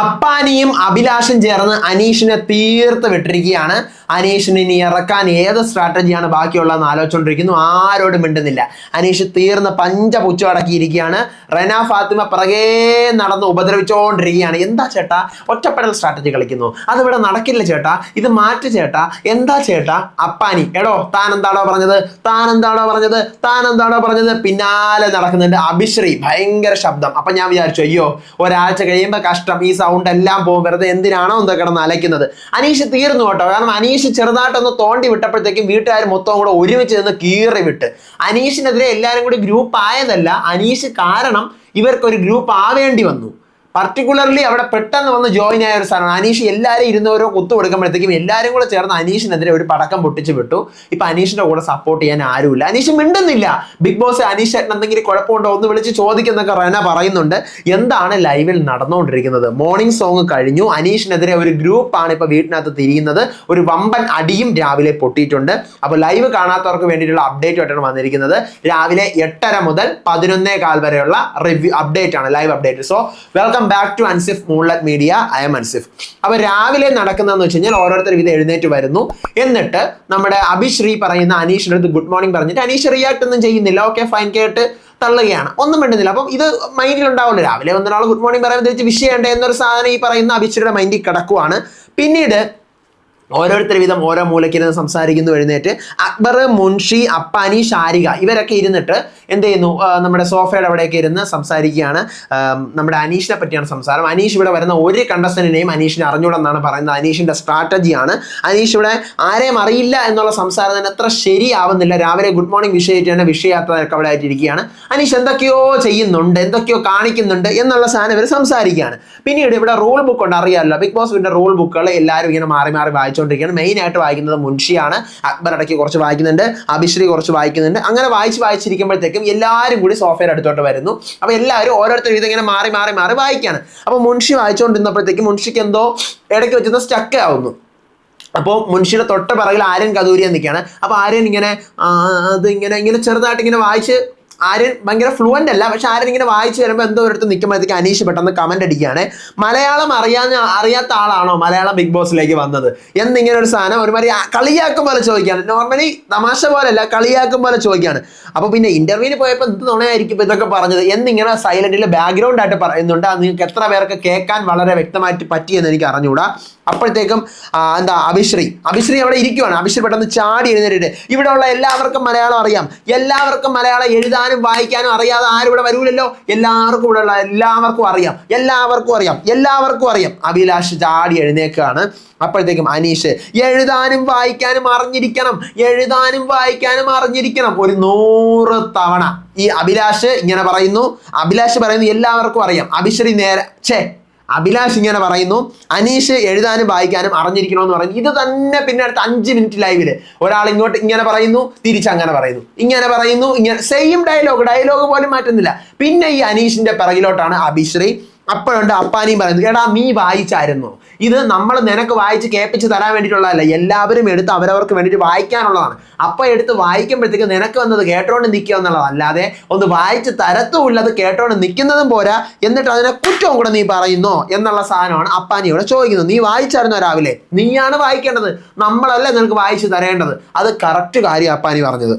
അപ്പാനിയും അഭിലാഷും ചേർന്ന് അനീഷിനെ തീർത്ത് വിട്ടിരിക്കുകയാണ്. അനീഷിനെ ഇനി ഇറക്കാൻ ഏത് സ്ട്രാറ്റജിയാണ് ബാക്കിയുള്ളതെന്ന് ആലോചിച്ചുകൊണ്ടിരിക്കുന്നു. ആരോടും മിണ്ടുന്നില്ല. അനീഷ് തീർന്ന് പഞ്ചപുച്ഛം അടക്കിയിരിക്കുകയാണ്. റെന ഫാത്തിമ പിറകേ നടന്ന് ഉപദ്രവിച്ചുകൊണ്ടിരിക്കുകയാണ്. എന്താ ചേട്ടാ ഒറ്റപ്പെടൽ സ്ട്രാറ്റജി കളിക്കുന്നു? അതിവിടെ നടക്കില്ല ചേട്ടാ, ഇത് മാറ്റ് ചേട്ടാ, എന്താ ചേട്ടാ? അപ്പാനി എടോ താൻ എന്താണോ പറഞ്ഞത്, താൻ എന്താണോ പറഞ്ഞത്, താൻ എന്താണോ പറഞ്ഞത്? പിന്നാലെ നടക്കുന്നുണ്ട് അഭിശ്രീ, ഭയങ്കര ശബ്ദം. അപ്പൊ ഞാൻ വിചാരിച്ചു അയ്യോ ഒരാഴ്ച കഴിയുമ്പോൾ കഷ്ടം, ഈ സൗണ്ട് എല്ലാം പോകും, വെറുതെ എന്തിനാണോ എന്താ കിടന്ന് അലയ്ക്കുന്നത്. അനീഷ് തീർന്നു കേട്ടോ. കാരണം അനീഷ് ചെറുതായിട്ടൊന്ന് തോണ്ടി വിട്ടപ്പോഴത്തേക്കും വീട്ടുകാർ മൊത്തം കൂടെ ഒരുമിച്ച് നിന്ന് കീറി വിട്ട്. അനീഷിനെതിരെ എല്ലാവരും കൂടി ഗ്രൂപ്പ് ആയതല്ല, അനീഷ് കാരണം ഇവർക്കൊരു ഗ്രൂപ്പ് ആവേണ്ടി വന്നു. പർട്ടിക്കുലർലി അവിടെ പെട്ടെന്ന് വന്ന് ജോയിൻ ആയ ഒരു സാധനമാണ്. അനീഷ് എല്ലാവരും ഇരുന്നവരോ കുത്തു കൊടുക്കുമ്പോഴത്തേക്കും എല്ലാവരും കൂടെ ചേർന്ന് അനീഷിനെതിരെ ഒരു പടക്കം പൊട്ടിച്ച് വിട്ടു. ഇപ്പൊ അനീഷിന്റെ കൂടെ സപ്പോർട്ട് ചെയ്യാൻ ആരുമില്ല. അനീഷ് മിണ്ടുന്നില്ല. ബിഗ് ബോസ് അനീഷ് ചേട്ടൻ എന്തെങ്കിലും കുഴപ്പമുണ്ടോ ഒന്ന് വിളിച്ച് ചോദിക്കുന്നൊക്കെ റെന പറയുന്നുണ്ട്. എന്താണ് ലൈവിൽ നടന്നുകൊണ്ടിരിക്കുന്നത്? മോർണിംഗ് സോങ് കഴിഞ്ഞു. അനീഷിനെതിരെ ഒരു ഗ്രൂപ്പാണ് ഇപ്പൊ വീട്ടിനകത്ത് തിരിയുന്നത്. ഒരു വമ്പൻ അടിയും രാവിലെ പൊട്ടിയിട്ടുണ്ട്. അപ്പൊ ലൈവ് കാണാത്തവർക്ക് വേണ്ടിയിട്ടുള്ള അപ്ഡേറ്റ് ആയിട്ടാണ് വന്നിരിക്കുന്നത്. രാവിലെ 8:30 മുതൽ 11:15 വരെയുള്ള റിവ്യൂ അപ്ഡേറ്റ് ആണ്, live update. So welcome back to Ansif Moonlight Media. I'm Ansif. അപ്പൊ രാവിലെ നടക്കുന്നതെന്ന് വെച്ച് കഴിഞ്ഞാൽ ഓരോരുത്തരും ഇത് എഴുന്നേറ്റ് വരുന്നു. എന്നിട്ട് നമ്മുടെ അഭിശ്രീ പറയുന്ന അനീഷിന്റെ അടുത്ത് ഗുഡ് മോർണിംഗ് പറഞ്ഞിട്ട് അനീഷ് റിയാക്ട് ഒന്നും ചെയ്യുന്നില്ല. ഓക്കെ ഫൈൻ കേട്ട് തള്ളുകയാണ്, ഒന്നും വേണ്ടുന്നില്ല. അപ്പം ഇത് മൈൻഡിൽ ഉണ്ടാവുമല്ലോ, രാവിലെ ഒന്നൊരാൾ ഗുഡ് മോർണിംഗ് പറയുമ്പോൾ തിരിച്ച് വിഷയമുണ്ട് എന്നൊരു സാധനം ഈ പറയുന്ന അഭിശ്രീയുടെ മൈൻഡിൽ കിടക്കുവാണ്. പിന്നീട് ഓരോരുത്തർ വീതം ഓരോ മൂലക്കിരുന്ന് സംസാരിക്കുന്നു. എഴുന്നേറ്റ് അക്ബർ, മുൻഷി, അപ്പാനി, ഷാരിക ഇവരൊക്കെ ഇരുന്നിട്ട് എന്ത് ചെയ്യുന്നു, നമ്മുടെ സോഫയുടെ അവിടെയൊക്കെ ഇരുന്ന് സംസാരിക്കുകയാണ്. നമ്മുടെ അനീഷിനെ പറ്റിയാണ് സംസാരം. അനീഷ് ഇവിടെ വരുന്ന ഒരു കണ്ടസ്റ്റന്റിനെയും അനീഷിനെ അറിഞ്ഞൂടെന്നാണ് പറയുന്നത്. അനീഷിന്റെ സ്ട്രാറ്റജിയാണ്. അനീഷ് ഇവിടെ ആരെയും അറിയില്ല എന്നുള്ള സംസാരം തന്നെ അത്ര ശരിയാവുന്നില്ല. രാവിലെ ഗുഡ് മോർണിംഗ് വിഷയമായിട്ട് തന്നെ വിഷയാത്രയൊക്കെ അവിടെ ആയിട്ടിരിക്കുകയാണ്. അനീഷ് എന്തൊക്കെയോ ചെയ്യുന്നുണ്ട്, എന്തൊക്കെയോ കാണിക്കുന്നുണ്ട് എന്നുള്ള സാധനം ഇവർ സംസാരിക്കുകയാണ്. പിന്നീട് ഇവിടെ റൂൾ ബുക്ക് ഉണ്ട്, അറിയാമല്ലോ ബിഗ് ബോസിന്റെ റൂൾ ബുക്കുകൾ എല്ലാവരും ഇങ്ങനെ മാറി മാറി വായിച്ചുകൊണ്ടിരിക്കുകയാണ്. മെയിൻ ആയിട്ട് വായിക്കുന്നത് മുൻഷിയാണ്. അക്ബർ ഇടയ്ക്ക് കുറച്ച് വായിക്കുന്നുണ്ട്, അഭിശ്രീ കുറച്ച് വായിക്കുന്നുണ്ട്. അങ്ങനെ വായിച്ചിരിക്കുമ്പോഴത്തേക്കും എല്ലാവരും കൂടി സോഫയുടെ അടുത്തോട്ട് വരുന്നു. അപ്പൊ എല്ലാവരും ഓരോരുത്തരും ഇതിങ്ങനെ മാറി മാറി മാറി വായിക്കാണ്. അപ്പൊ മുൻഷി വായിച്ചുകൊണ്ടിരുന്നപ്പോഴത്തേക്കും മുൻഷിക്ക് എന്തോ ഇടയ്ക്ക് വെച്ചെന്തോ സ്റ്റക്ക് ആവുന്നു. അപ്പോൾ മുൻഷിയുടെ തൊട്ട് പിറകിൽ ആര്യൻ കദൂരിയ നിൽക്കുകയാണ്. അപ്പൊ ആര്യൻ ഇങ്ങനെ അത് ഇങ്ങനെ ചെറുതായിട്ട് ഇങ്ങനെ വായിച്ച്, ആര്യൻ ഭയങ്കര ഫ്ലുവൻ്റ് അല്ല, പക്ഷെ ആര്യൻ ഇങ്ങനെ വായിച്ചു വരുമ്പോൾ എന്തോ ഒരിടത്ത് നിൽക്കുമ്പോഴത്തേക്ക് അനീഷ് പെട്ടെന്ന് കമന്റ് അടിക്കുകയാണ്, മലയാളം അറിയാത്ത ആളാണോ മലയാളം ബിഗ് ബോസിലേക്ക് വന്നത് എന്നിങ്ങനെ ഒരു സാധനം ഒരുമാതിരി കളിയാക്കും പോലെ ചോദിക്കുകയാണ്. നോർമലി തമാശ പോലെയല്ല, കളിയാക്കും പോലെ ചോദിക്കുകയാണ്. അപ്പോൾ പിന്നെ ഇന്റർവ്യൂവിന് പോയപ്പോൾ എന്ത് നുണയായിരിക്കും ഇതൊക്കെ പറഞ്ഞത് എന്നിങ്ങനെ സൈലന്റിൽ ബാക്ക്ഗ്രൗണ്ട് ആയിട്ട് പറയുന്നുണ്ട്. അത് നിങ്ങൾക്ക് എത്ര പേർക്ക് കേൾക്കാൻ വളരെ വ്യക്തമായിട്ട് പറ്റിയെന്ന് എനിക്ക് അറിഞ്ഞുകൂടാ. അപ്പോഴത്തേക്കും അഭിശ്രീ അവിടെ ഇരിക്കുവാണ്. അഭിശ്രീ പെട്ടെന്ന് ചാടി എഴുന്നേറ്റിട്ട് ഇവിടെയുള്ള എല്ലാവർക്കും മലയാളം അറിയാം, എല്ലാവർക്കും മലയാളം എഴുതാനും വായിക്കാനും അറിയാതെ ആരും ഇവിടെ വരൂലല്ലോ, എല്ലാവർക്കും ഇവിടെയുള്ള എല്ലാവർക്കും അറിയാം. അഭിലാഷ് ചാടി എഴുന്നേക്കാണ്. അപ്പോഴത്തേക്കും അനീഷ് എഴുതാനും വായിക്കാനും അറിഞ്ഞിരിക്കണം ഒരു 100 തവണ ഈ അഭിലാഷ് ഇങ്ങനെ പറയുന്നു. അഭിലാഷ് പറയുന്നു എല്ലാവർക്കും അറിയാം. അഭിലാഷ് ഇങ്ങനെ പറയുന്നു അനീഷ് എഴുതാനും വായിക്കാനും അറിഞ്ഞിരിക്കണമെന്ന് പറയുന്നു. ഇത് തന്നെ പിന്നെ അടുത്ത 5 മിനിറ്റ് ലൈവില് ഒരാൾ ഇങ്ങോട്ട് ഇങ്ങനെ പറയുന്നു, തിരിച്ചങ്ങനെ പറയുന്നു, ഇങ്ങനെ സെയിം ഡയലോഗ് പോലും മാറ്റുന്നില്ല. പിന്നെ ഈ അനീഷിന്റെ പിറകിലോട്ടാണ് അഭിശ്രീ. അപ്പോഴുണ്ട് അപ്പാനിയും പറയുന്നത്, എടാ നീ വായിച്ചായിരുന്നോ? ഇത് നമ്മൾ നിനക്ക് വായിച്ച് കേൾപ്പിച്ച് തരാൻ വേണ്ടിയിട്ടുള്ളതല്ല, എല്ലാവരും എടുത്ത് അവരവർക്ക് വേണ്ടിയിട്ട് വായിക്കാനുള്ളതാണ്. അപ്പം എടുത്ത് വായിക്കുമ്പോഴത്തേക്ക് നിനക്ക് വന്നത് കേട്ടോണ്ട് നിൽക്കുക എന്നുള്ളത്, അല്ലാതെ ഒന്ന് വായിച്ച് തരത്തുമില്ല, അത് കേട്ടോണ്ട് നിൽക്കുന്നതും പോരാ, എന്നിട്ട് അതിനെ കുറ്റവും കൂടെ നീ പറയുന്നോ എന്നുള്ള സാധനമാണ് അപ്പാനിയോട് ചോദിക്കുന്നത്. നീ വായിച്ചായിരുന്നോ രാവിലെ? നീയാണ് വായിക്കേണ്ടത്, നമ്മളല്ല നിനക്ക് വായിച്ച് തരേണ്ടത്. അത് കറക്റ്റ് കാര്യം അപ്പാനി പറഞ്ഞത്.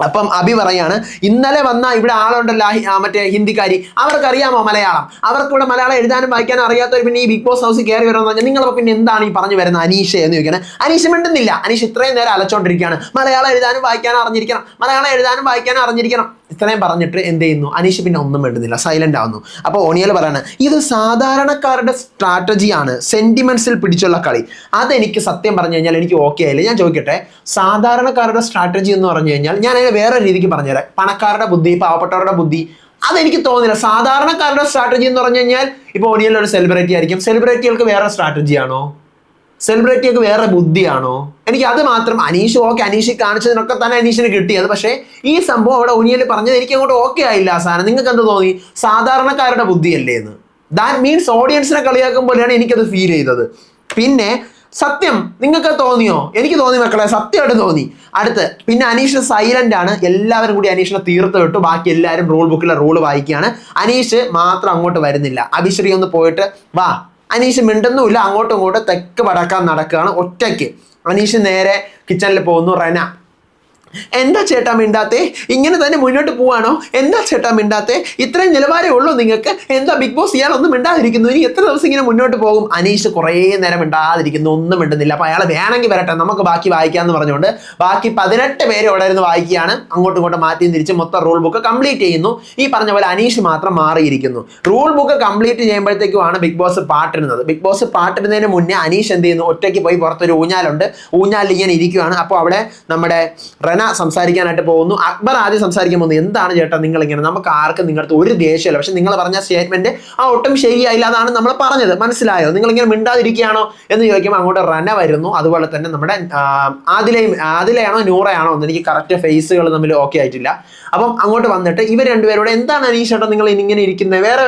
അപ്പം അഭി പറയാണ്, ഇന്നലെ വന്ന ഇവിടെ ആളുണ്ടല്ലോ മറ്റേ ഹിന്ദിക്കാരി, അവർക്കറിയാമോ മലയാളം? അവർക്കിവിടെ മലയാളം എഴുതാനും വായിക്കാനും അറിയാത്തവർ പിന്നെ ഈ ബിഗ് ബോസ് ഹൗസിൽ കയറി വരുമെന്ന് പറഞ്ഞാൽ നിങ്ങളപ്പോൾ പിന്നെ എന്താണ് ഈ പറഞ്ഞു വരുന്നത് അനീഷ് എന്ന് ചോദിക്കണം. അനീഷ് മിണ്ടുന്നില്ല. അനീഷ് ഇത്രയും നേരം അലച്ചോണ്ടിരിക്കുകയാണ്, മലയാളം എഴുതാനും വായിക്കാനും അറിഞ്ഞിരിക്കണം. ഇത്രയും പറഞ്ഞിട്ട് എന്ത് ചെയ്യുന്നു? അനീഷ് പിന്നെ ഒന്നും വേണ്ടുന്നില്ല, സൈലന്റ് ആവുന്നു. അപ്പോൾ ഓണിയൽ പറയാണ്, ഇത് സാധാരണക്കാരുടെ സ്ട്രാറ്റജിയാണ്, സെന്റിമെന്റ്സിൽ പിടിച്ചുള്ള കളി. അതെനിക്ക് സത്യം പറഞ്ഞു കഴിഞ്ഞാൽ എനിക്ക് ഓക്കെ ആയില്ല. ഞാൻ ചോദിക്കട്ടെ, സാധാരണക്കാരുടെ സ്ട്രാറ്റജി എന്ന് പറഞ്ഞു കഴിഞ്ഞാൽ ഞാൻ അതിനെ വേറെ രീതിക്ക് പറഞ്ഞുതരാം. പണക്കാരുടെ ബുദ്ധി, പാവപ്പെട്ടവരുടെ ബുദ്ധി, അതെനിക്ക് തോന്നുന്നില്ല. സാധാരണക്കാരുടെ സ്ട്രാറ്റജി എന്ന് പറഞ്ഞു കഴിഞ്ഞാൽ ഇപ്പോൾ ഓണിയൽ ഒരു സെലിബ്രിറ്റി ആയിരിക്കും, സെലിബ്രിറ്റികൾക്ക് വേറെ സ്ട്രാറ്റജിയാണോ? സെലിബ്രിറ്റിയൊക്കെ വേറെ ബുദ്ധിയാണോ? എനിക്ക് അത് മാത്രം. അനീഷ് കാണിച്ചതിനൊക്കെ തന്നെ അനീഷിന് കിട്ടിയത്. പക്ഷേ ഈ സംഭവം അവിടെ ഒനിയൽ പറഞ്ഞത് എനിക്ക് അങ്ങോട്ട് ഓക്കെ ആയില്ല. ആ സാധനം നിങ്ങൾക്ക് എന്ത് തോന്നി? സാധാരണക്കാരുടെ ബുദ്ധിയല്ലേ എന്ന്. ദാറ്റ് മീൻസ് ഓഡിയൻസിനെ കളിയാക്കും പോലെയാണ് എനിക്കത് ഫീൽ ചെയ്തത്. പിന്നെ സത്യം നിങ്ങൾക്ക് തോന്നിയോ? എനിക്ക് തോന്നി മക്കളെ, സത്യമായിട്ട് തോന്നി. അടുത്ത് പിന്നെ അനീഷ് സൈലന്റ് ആണ്. എല്ലാവരും കൂടി അനീഷിനെ തീർത്ത് വിട്ടു. ബാക്കി എല്ലാവരും റൂൾ ബുക്കിലെ റൂള് വായിക്കുകയാണ്. അനീഷ് മാത്രം അങ്ങോട്ട് വരുന്നില്ല. അഭിശ്രീ ഒന്ന് പോയിട്ട് വാ. അനീഷ് മിണ്ടുന്നുമില്ല. അങ്ങോട്ടും ഇങ്ങോട്ടും തെക്ക് വടക്കാൻ നടക്കുകയാണ് ഒറ്റയ്ക്ക്. അനീഷ് നേരെ കിച്ചണിൽ പോകുന്നു. റെന, എന്താ ചേട്ടാ മിണ്ടാത്തെ? ഇങ്ങനെ തന്നെ മുന്നോട്ട് പോവാണോ? എന്താ ചേട്ടാ മിണ്ടാത്തെ? ഇത്രയും നിലവാരമേ ഉള്ളൂ നിങ്ങൾക്ക്? എന്താ ബിഗ് ബോസ് ഇയാളൊന്നും മിണ്ടാതിരിക്കുന്നു? ഇനി എത്ര ദിവസം ഇങ്ങനെ മുന്നോട്ട് പോകും? അനീഷ് കുറേ നേരം മിണ്ടാതിരിക്കുന്നു, ഒന്നും മിണ്ടുന്നില്ല. അപ്പൊ അയാൾ വേണമെങ്കിൽ വരട്ടെ, നമുക്ക് ബാക്കി വായിക്കാന്ന് പറഞ്ഞുകൊണ്ട് ബാക്കി 18 പേര് ഇവിടെ ഇരുന്ന് വായിക്കുകയാണ്. അങ്ങോട്ടും ഇങ്ങോട്ടും മാറ്റിയും തിരിച്ച് മൊത്തം റൂൾ ബുക്ക് കംപ്ലീറ്റ് ചെയ്യുന്നു. ഈ പറഞ്ഞ പോലെ അനീഷ് മാത്രം മാറിയിരിക്കുന്നു. റൂൾ ബുക്ക് കംപ്ലീറ്റ് ചെയ്യുമ്പോഴത്തേക്കുമാണ് ബിഗ് ബോസ് പാട്ടിടുന്നത്. ബിഗ് ബോസ് പാട്ടിടുന്നതിന് മുന്നേ അനീഷ് എന്ത് ചെയ്യുന്നു? ഒറ്റയ്ക്ക് പോയി പുറത്തൊരു ഊഞ്ഞാലുണ്ട്, ഊഞ്ഞാലിൽ ഇങ്ങനെ ഇരിക്കുകയാണ്. അപ്പോൾ അവിടെ നമ്മുടെ സംസാരിക്കാനായിട്ട് പോകുന്നു. അക്ബർ ആദ്യം സംസാരിക്കാൻ പോകുന്നു. എന്താണ് ചേട്ടാ നിങ്ങൾ ഇങ്ങനെ? നമുക്ക് ആർക്കും നിങ്ങളുടെ ഒരു ദേഷ്യമില്ല, പക്ഷെ നിങ്ങൾ പറഞ്ഞ സ്റ്റേറ്റ്മെന്റ് ഒട്ടും ശരിയായില്ല, അതാണ് നമ്മൾ പറഞ്ഞത്, മനസ്സിലായോ? നിങ്ങൾ ഇങ്ങനെ മിണ്ടാതിരിക്കുകയാണോ എന്ന് ചോദിക്കുമ്പോൾ അങ്ങോട്ട് റന വരുന്നു. അതുപോലെ തന്നെ നമ്മുടെ ആദിലയാണോ നൂറയാണോ എന്ന് എനിക്ക് കറക്റ്റ് ഫേസുകൾ തമ്മിൽ ഓക്കെ ആയിട്ടില്ല. അപ്പം അങ്ങോട്ട് വന്നിട്ട് ഇവർ രണ്ടുപേരോട് എന്താണ് അനീഷ് ചേട്ടാ നിങ്ങൾ ഇങ്ങനെ ഇരിക്കുന്നത്, വേറെ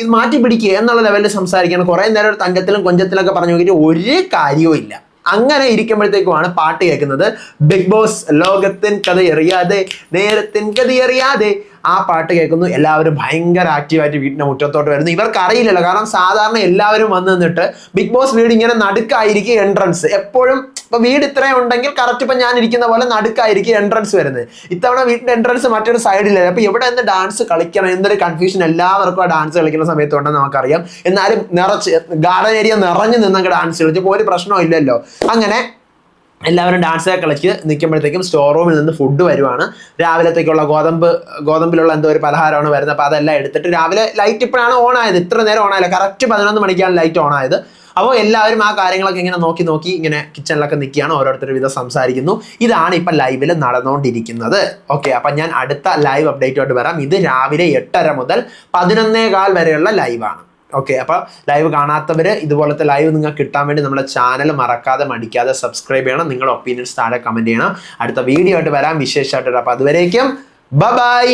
ഇത് മാറ്റി പിടിക്കുക എന്നുള്ള ലെവലിൽ സംസാരിക്കണം. കുറെ നേരം തങ്കത്തിലും കൊഞ്ചത്തിലൊക്കെ പറഞ്ഞു നോക്കിയിട്ട് ഒരു കാര്യവും ഇല്ല. അങ്ങനെ ഇരിക്കുമ്പോഴത്തേക്കുമാണ് പാട്ട് കേൾക്കുന്നത്. ബിഗ് ബോസ് ലോകത്തിൻ കഥയറിയാതെ നേരത്തിൻ കഥയറിയാതെ ആ പാട്ട് കേൾക്കുന്നു. എല്ലാവരും ഭയങ്കര ആക്റ്റീവായിട്ട് വീടിന്റെ മുറ്റത്തോട്ട് വരുന്നു. ഇവർക്ക് അറിയില്ലല്ലോ, കാരണം സാധാരണ എല്ലാവരും വന്ന് നിന്നിട്ട് ബിഗ് ബോസ് വീട് ഇങ്ങനെ നടുക്കായിരിക്കും എൻട്രൻസ് എപ്പോഴും. ഇപ്പൊ വീട് ഇത്രയും ഉണ്ടെങ്കിൽ കറക്റ്റ് ഇപ്പൊ ഞാൻ ഇരിക്കുന്ന പോലെ നടുക്കായിരിക്കും എൻട്രൻസ് വരുന്നത്. ഇത്തവണ വീടിന്റെ എൻട്രൻസ് മറ്റൊരു സൈഡിലല്ല. അപ്പൊ എവിടെ നിന്ന് ഡാൻസ് കളിക്കണം എന്നൊരു കൺഫ്യൂഷൻ എല്ലാവർക്കും ആ ഡാൻസ് കളിക്കുന്ന സമയത്ത് ഉണ്ടെന്ന് നമുക്കറിയാം. എന്നാലും ഗാർഡൻ ഏരിയ നിറഞ്ഞു നിന്നൊക്കെ ഡാൻസ് കളിച്ചപ്പോൾ ഒരു പ്രശ്നവും ഇല്ലല്ലോ. അങ്ങനെ എല്ലാവരും ഡാൻസ് കളിച്ച് നിൽക്കുമ്പോഴത്തേക്കും സ്റ്റോർ റൂമിൽ നിന്ന് ഫുഡ് വരുവാണ്. രാവിലത്തേക്കുള്ള ഗോതമ്പിലുള്ള എന്തോ ഒരു പലഹാരമാണ് വരുന്നത്. അപ്പോൾ അതെല്ലാം എടുത്തിട്ട് രാവിലെ ലൈറ്റ് ഇപ്പോഴാണ് ഓൺ ആയത്. ഇത്ര നേരം ഓൺ ആയില്ല, കറക്റ്റ് 11 മണിക്കാണ് ലൈറ്റ് ഓൺ ആയത്. അപ്പോൾ എല്ലാവരും ആ കാര്യങ്ങളൊക്കെ ഇങ്ങനെ നോക്കി ഇങ്ങനെ കിച്ചണിലൊക്കെ നിൽക്കുകയാണ്. ഓരോരുത്തർ വിധം സംസാരിക്കുന്നു. ഇതാണ് ഇപ്പം ലൈവിൽ നടന്നുകൊണ്ടിരിക്കുന്നത്. ഓക്കെ, അപ്പം ഞാൻ അടുത്ത ലൈവ് അപ്ഡേറ്റുമായിട്ട് വരാം. ഇത് രാവിലെ 8:30 മുതൽ 11:15 വരെയുള്ള ലൈവാണ്. ഓക്കെ, അപ്പോൾ ലൈവ് കാണാത്തവർ ഇതുപോലത്തെ ലൈവ് നിങ്ങൾക്ക് കിട്ടാൻ വേണ്ടി നമ്മുടെ ചാനൽ മറക്കാതെ മടിക്കാതെ സബ്സ്ക്രൈബ് ചെയ്യണം. നിങ്ങളുടെ ഒപ്പീനിയൻസ് താഴെ കമൻറ്റ് ചെയ്യണം. അടുത്ത വീഡിയോ ആയിട്ട് വരാം വിശേഷമായിട്ട്. അപ്പോൾ അതുവരേക്കും ബൈ.